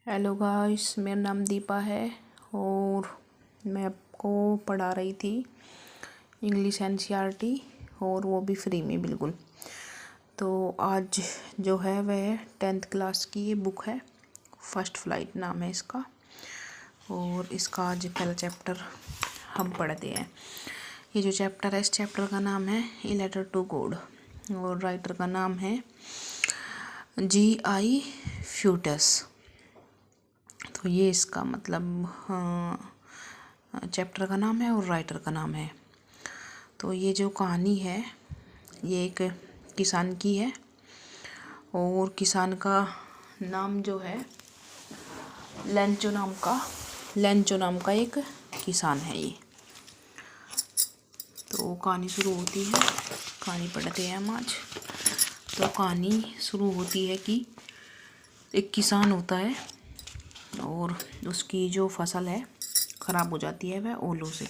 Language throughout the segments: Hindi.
हेलो गाइस, मेरा नाम दीपा है और मैं आपको पढ़ा रही थी इंग्लिश एनसीईआरटी और वो भी फ्री में बिल्कुल। तो आज जो है वह 10th क्लास की ये बुक है, फर्स्ट फ्लाइट नाम है इसका। और इसका आज पहला चैप्टर हम पढ़ते हैं। ये जो चैप्टर है, इस चैप्टर का नाम है ए लेटर टू गॉड और राइटर का नाम है G.I. फ्यूटस। तो ये इसका मतलब चैप्टर का नाम है और राइटर का नाम है। तो ये जो कहानी है ये एक किसान की है और किसान का नाम जो है लेंचो नाम का एक किसान है ये। तो कहानी शुरू होती है, कहानी पढ़ते हैं हम आज। तो कहानी शुरू होती है कि एक किसान होता है और उसकी जो फसल है ख़राब हो जाती है वह ओलों से।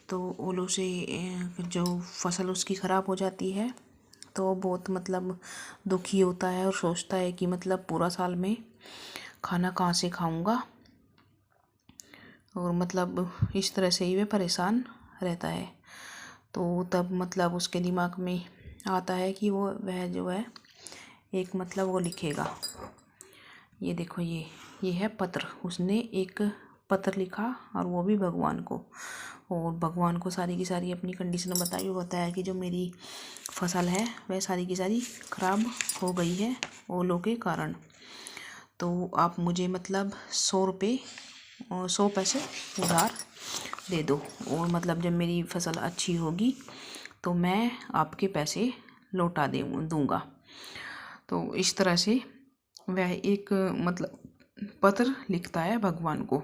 तो ओलों से जो फसल उसकी ख़राब हो जाती है तो बहुत मतलब दुखी होता है और सोचता है कि मतलब पूरा साल में खाना कहाँ से खाऊंगा, और मतलब इस तरह से ही वह परेशान रहता है। तो तब मतलब उसके दिमाग में आता है कि वह जो है एक मतलब वो लिखेगा। ये देखो, ये है पत्र। उसने एक पत्र लिखा और वो भी भगवान को, और भगवान को सारी की सारी अपनी कंडीशन बताई। वो बताया कि जो मेरी फसल है वह सारी की सारी खराब हो गई है ओलों के कारण। तो आप मुझे मतलब 100 पैसे उधार दे दो, और मतलब जब मेरी फसल अच्छी होगी तो मैं आपके पैसे लौटा दूँगा। तो इस तरह से वह एक मतलब पत्र लिखता है भगवान को।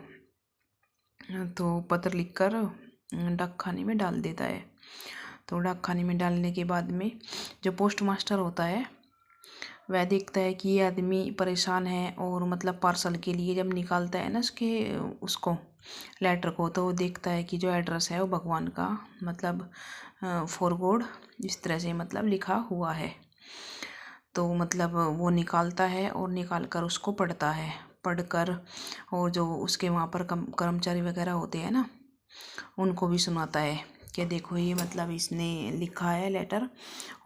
तो पत्र लिखकर डाक खाने में डाल देता है। तो डाक खाने में डालने के बाद में जो पोस्ट मास्टर होता है वह देखता है कि ये आदमी परेशान है, और मतलब पार्सल के लिए जब निकालता है ना उसको लेटर को, तो वो देखता है कि जो एड्रेस है वो भगवान का मतलब फॉर गॉड इस तरह से मतलब लिखा हुआ है। तो मतलब वो निकालता है और निकाल कर उसको पढ़ता है। पढ़कर और जो उसके वहाँ पर कर्मचारी वगैरह होते हैं ना, उनको भी सुनाता है कि देखो ये मतलब इसने लिखा है लेटर,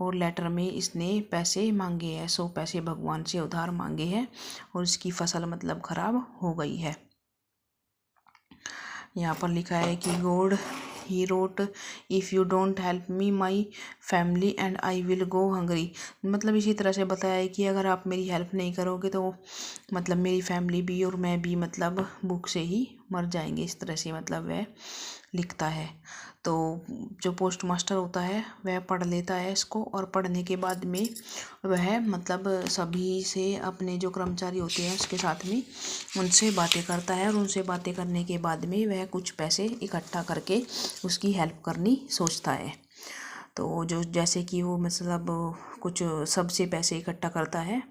और लेटर में इसने पैसे मांगे हैं, 100 पैसे भगवान से उधार मांगे हैं, और इसकी फसल मतलब ख़राब हो गई है। यहाँ पर लिखा है कि God he wrote if you don't help me my family and I will go Hungary. मतलब इसी तरह से बताया है कि अगर आप मेरी हेल्प नहीं करोगे तो मतलब मेरी फैमिली भी और मैं भी मतलब भूख से ही मर जाएंगे। इस तरह से मतलब वह लिखता है। तो जो पोस्ट मास्टर होता है वह पढ़ लेता है इसको, और पढ़ने के बाद में वह मतलब सभी से अपने जो कर्मचारी होते हैं उसके साथ में उनसे बातें करता है, और उनसे बातें करने के बाद में वह कुछ पैसे इकट्ठा करके उसकी हेल्प करनी सोचता है। तो जो जैसे कि वो मतलब कुछ सबसे पैसे इकट्ठा करता है,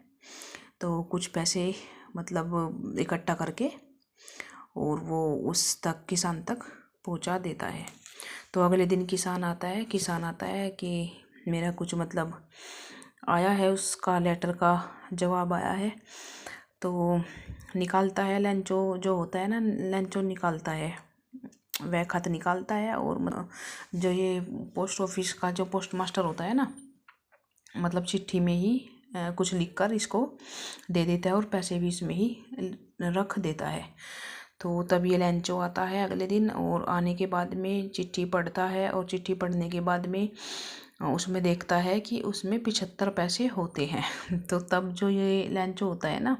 तो कुछ पैसे मतलब इकट्ठा करके और वो उस तक किसान तक पहुंचा देता है। तो अगले दिन किसान आता है कि मेरा कुछ मतलब आया है, उसका लेटर का जवाब आया है। तो निकालता है लेंचो जो होता है ना, लेंचो निकालता है, वह खत निकालता है। और जो ये पोस्ट ऑफिस का जो पोस्ट मास्टर होता है ना, मतलब चिट्ठी में ही कुछ लिखकर इसको दे देता है और पैसे भी इसमें ही रख देता है। तो तब ये लेंचो आता है अगले दिन, और आने के बाद में चिट्ठी पढ़ता है, और चिट्ठी पढ़ने के बाद में उसमें देखता है कि उसमें 75 पैसे होते हैं। तो तब जो ये लेंचो होता है ना,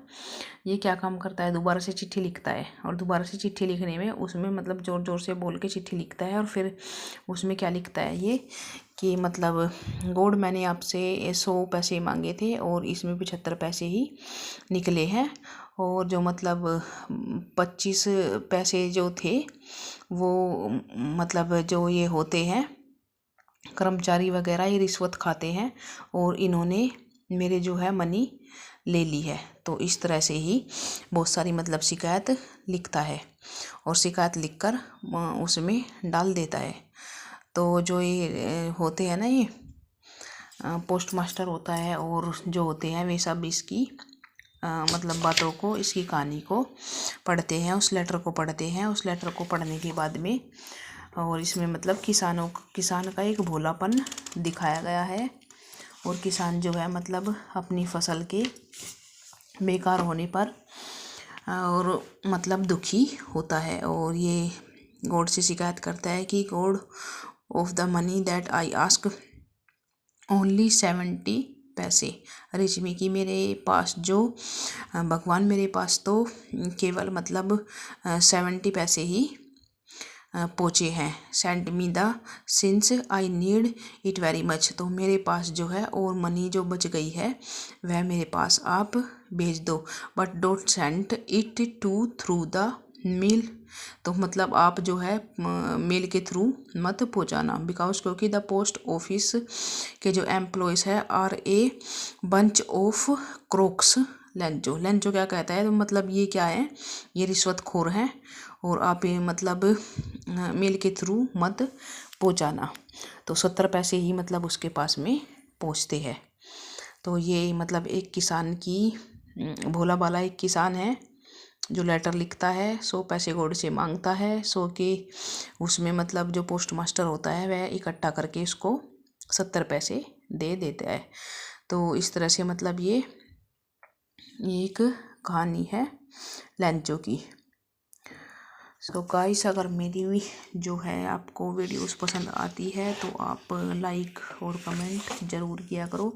ये क्या काम करता है, दोबारा से चिट्ठी लिखता है। और दोबारा से चिट्ठी लिखने में उसमें मतलब ज़ोर ज़ोर से बोल के चिट्ठी लिखता है, और फिर उसमें क्या लिखता है ये कि मतलब गॉड मैंने आपसे 100 पैसे मांगे थे और इसमें 75 पैसे ही निकले हैं, और जो मतलब 25 पैसे जो थे वो मतलब जो ये होते हैं कर्मचारी वगैरह, ये रिश्वत खाते हैं और इन्होंने मेरे जो है मनी ले ली है। तो इस तरह से ही बहुत सारी मतलब शिकायत लिखता है, और शिकायत लिखकर उसमें डाल देता है। तो जो ये होते हैं ना, ये पोस्ट मास्टर होता है और जो होते हैं वे सब इसकी मतलब बातों को, इसकी कहानी को पढ़ते हैं, उस लेटर को पढ़ते हैं। उस लेटर को पढ़ने के बाद में, और इसमें मतलब किसान का एक भोलापन दिखाया गया है। और किसान जो है मतलब अपनी फसल के बेकार होने पर और मतलब दुखी होता है, और ये गॉड से शिकायत करता है कि God of the money that I ask only 70 पैसे रिच मी, कि मेरे पास जो भगवान मेरे पास तो केवल मतलब 70 पैसे ही पहुँचे हैं। Send me the since I need it very much, तो मेरे पास जो है और मनी जो बच गई है वह मेरे पास आप भेज दो। But don't send it to through the mail, तो मतलब आप जो है मेल के थ्रू मत पहुँचाना। बिकॉज क्योंकि द पोस्ट ऑफिस के जो एम्प्लॉयज़ है are a bunch of crooks. Lencho क्या कहता है, तो मतलब ये क्या है, ये रिश्वतखोर हैं, और आप ये मतलब मेल के थ्रू मत पहुँचाना। तो 70 पैसे ही मतलब उसके पास में पहुँचते हैं। तो ये मतलब एक किसान की, भोला भाला एक किसान है जो लेटर लिखता है, 100 पैसे गॉड से मांगता है, 100 के उसमें मतलब जो पोस्ट मास्टर होता है वह इकट्ठा करके उसको 70 पैसे दे देता है। तो इस तरह से मतलब ये एक कहानी है लेंचो की। सो गाइस, अगर मेरी जो है आपको वीडियोस पसंद आती है तो आप लाइक और कमेंट ज़रूर किया करो,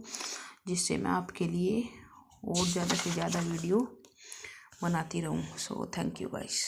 जिससे मैं आपके लिए और ज़्यादा से ज़्यादा वीडियो बनाती रहूँ। So thank you guys.